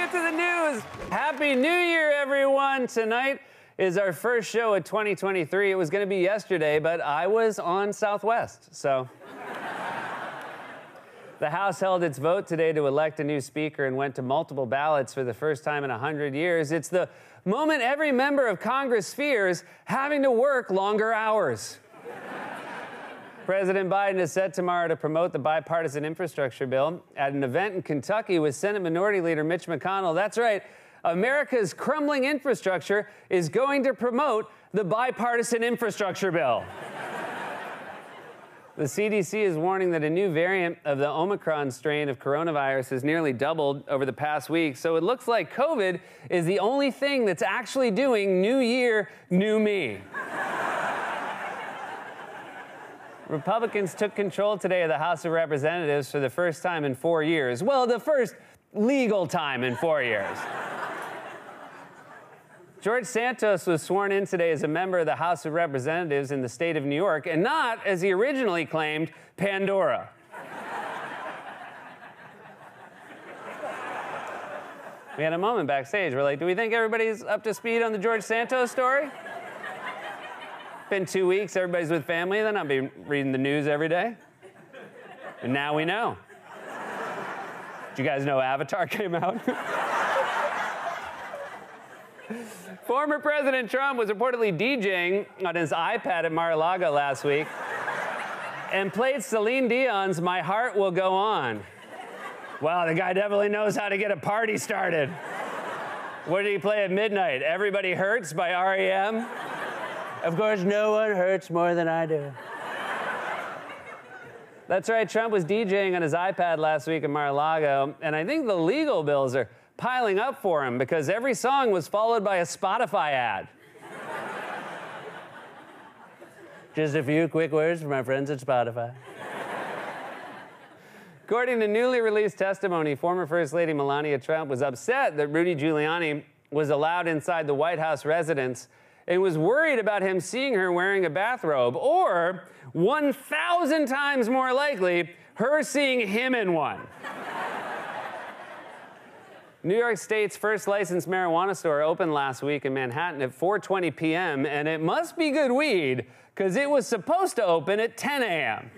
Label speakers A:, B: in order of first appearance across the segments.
A: get to the news. Happy New Year, everyone. Tonight is our first show of 2023. It was going to be yesterday, but I was on Southwest, so. The House held its vote today to elect a new speaker and went to multiple ballots for the first time in 100 years. It's the moment every member of Congress fears, having to work longer hours. President Biden is set tomorrow to promote the bipartisan infrastructure bill at an event in Kentucky with Senate Minority Leader Mitch McConnell. That's right, America's crumbling infrastructure is going to promote the bipartisan infrastructure bill. The CDC is warning that a new variant of the Omicron strain of coronavirus has nearly doubled over the past week, so it looks like COVID is the only thing that's actually doing New Year, New Me. Republicans took control today of the House of Representatives for the first time in 4 years. Well, the first legal time in 4 years. George Santos was sworn in today as a member of the House of Representatives in the state of New York, and not, as he originally claimed, Pandora. We had a moment backstage. We're like, do we think everybody's up to speed on the George Santos story? Been 2 weeks, everybody's with family, they're not be reading the news every day. And now we know. Did you guys know Avatar came out? Former President Trump was reportedly DJing on his iPad at Mar-a-Lago last week and played Celine Dion's My Heart Will Go On. Wow, the guy definitely knows how to get a party started. What did he play at midnight? Everybody Hurts by R.E.M.? Of course, no one hurts more than I do. That's right, Trump was DJing on his iPad last week at Mar-a-Lago, and I think the legal bills are piling up for him because every song was followed by a Spotify ad. Just a few quick words from our friends at Spotify. According to newly released testimony, former First Lady Melania Trump was upset that Rudy Giuliani was allowed inside the White House residence and was worried about him seeing her wearing a bathrobe, or 1,000 times more likely, her seeing him in one. New York State's first licensed marijuana store opened last week in Manhattan at 4:20 p.m., and it must be good weed, because it was supposed to open at 10 a.m.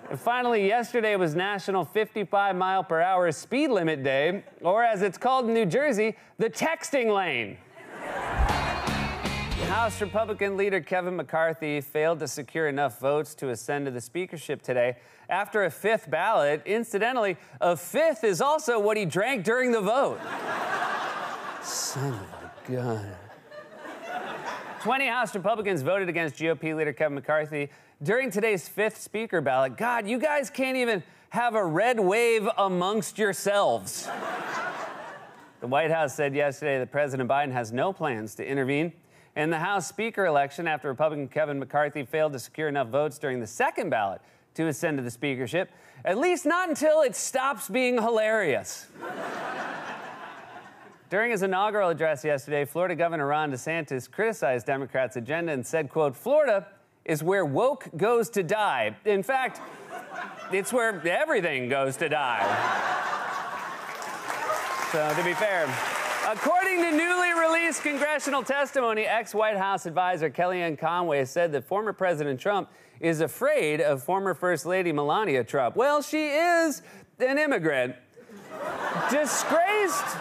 A: And finally, yesterday was National 55-mile-per-hour Speed Limit Day, or as it's called in New Jersey, the texting lane. House Republican leader Kevin McCarthy failed to secure enough votes to ascend to the speakership today after a fifth ballot. Incidentally, a fifth is also what he drank during the vote. Son of a gun. 20 House Republicans voted against GOP leader Kevin McCarthy during today's fifth speaker ballot. God, you guys can't even have a red wave amongst yourselves. The White House said yesterday that President Biden has no plans to intervene in the House Speaker election after Republican Kevin McCarthy failed to secure enough votes during the second ballot to ascend to the speakership, at least not until it stops being hilarious. During his inaugural address yesterday, Florida Governor Ron DeSantis criticized Democrats' agenda and said, quote, "Florida is where woke goes to die. In fact, it's where everything goes to die." So, to be fair, according to newly released congressional testimony, ex-White House advisor Kellyanne Conway said that former President Trump is afraid of former First Lady Melania Trump. Well, she is an immigrant. Disgraced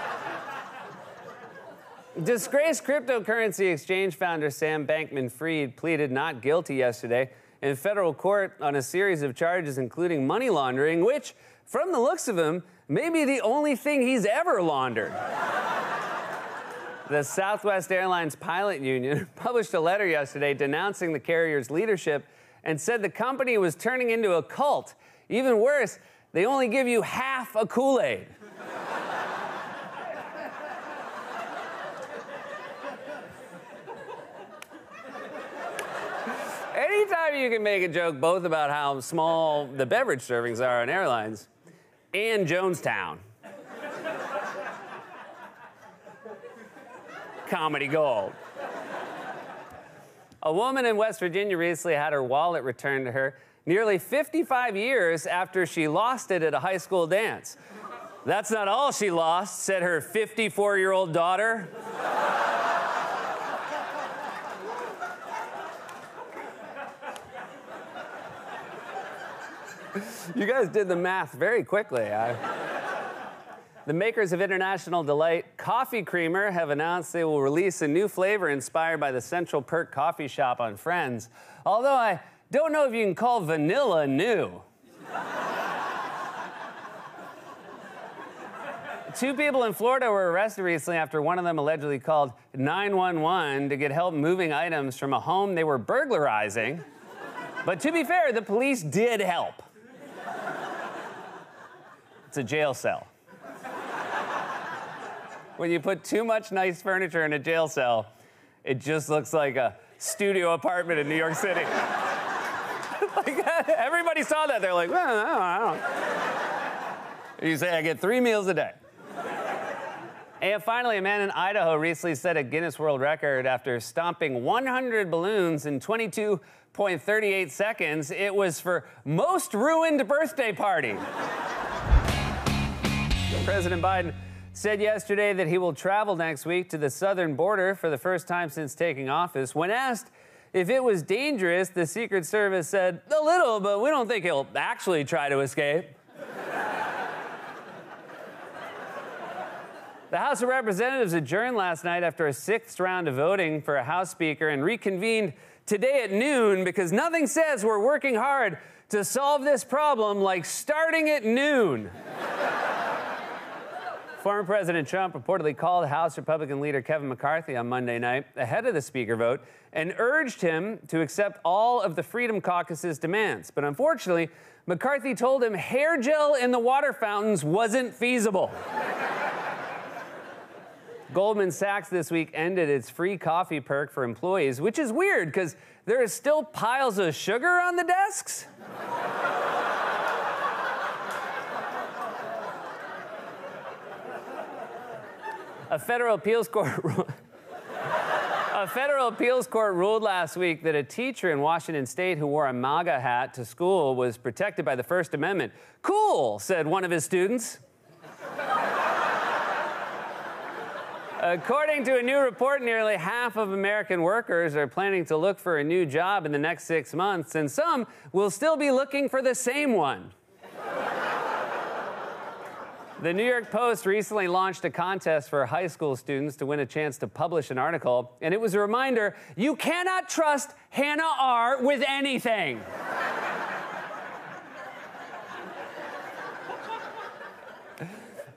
A: cryptocurrency exchange founder Sam Bankman-Fried pleaded not guilty yesterday in federal court on a series of charges, including money laundering, which, from the looks of him, may be the only thing he's ever laundered. The Southwest Airlines pilot union published a letter yesterday denouncing the carrier's leadership and said the company was turning into a cult. Even worse, they only give you half a Kool-Aid. Anytime you can make a joke both about how small the beverage servings are on airlines and Jonestown. Comedy gold. A woman in West Virginia recently had her wallet returned to her nearly 55 years after she lost it at a high school dance. That's not all she lost, said her 54-year-old daughter. You guys did the math very quickly. The makers of International Delight Coffee Creamer have announced they will release a new flavor inspired by the Central Perk coffee shop on Friends. Although I don't know if you can call vanilla new. Two people in Florida were arrested recently after one of them allegedly called 911 to get help moving items from a home they were burglarizing. But to be fair, the police did help. It's a jail cell. When you put too much nice furniture in a jail cell, it just looks like a studio apartment in New York City. Like, everybody saw that. They're like, well, I don't. You say, I get 3 meals a day. And finally, a man in Idaho recently set a Guinness World Record after stomping 100 balloons in 22.38 seconds. It was for most ruined birthday party. President Biden said yesterday that he will travel next week to the southern border for the first time since taking office. When asked if it was dangerous, the Secret Service said, a little, but we don't think he'll actually try to escape. The House of Representatives adjourned last night after a 6th round of voting for a House Speaker and reconvened today at noon because nothing says we're working hard to solve this problem like starting at noon. Former President Trump reportedly called House Republican leader Kevin McCarthy on Monday night ahead of the Speaker vote and urged him to accept all of the Freedom Caucus's demands. But unfortunately, McCarthy told him hair gel in the water fountains wasn't feasible. Goldman Sachs this week ended its free coffee perk for employees, which is weird because there is still piles of sugar on the desks. A federal appeals court ruled last week that a teacher in Washington State who wore a MAGA hat to school was protected by the First Amendment. Cool, said one of his students. According to a new report, nearly half of American workers are planning to look for a new job in the next 6 months, and some will still be looking for the same one. The New York Post recently launched a contest for high school students to win a chance to publish an article, and it was a reminder, you cannot trust Hannah R. with anything.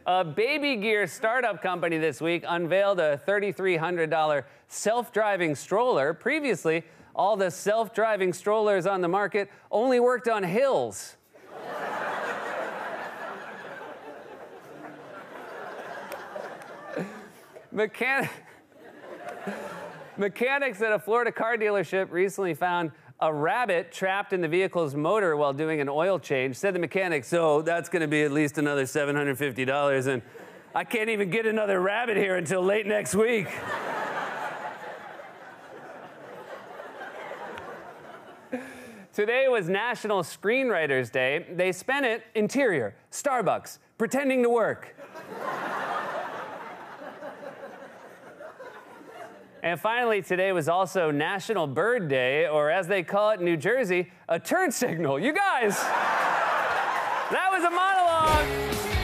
A: A baby gear startup company this week unveiled a $3,300 self-driving stroller. Previously, all the self-driving strollers on the market only worked on hills. Mechanics at a Florida car dealership recently found a rabbit trapped in the vehicle's motor while doing an oil change. Said the mechanic, so that's going to be at least another $750, and I can't even get another rabbit here until late next week. Today was National Screenwriters Day. They spent it interior, Starbucks, pretending to work. And finally, today was also National Bird Day, or as they call it in New Jersey, a turn signal. You guys, that was a monologue.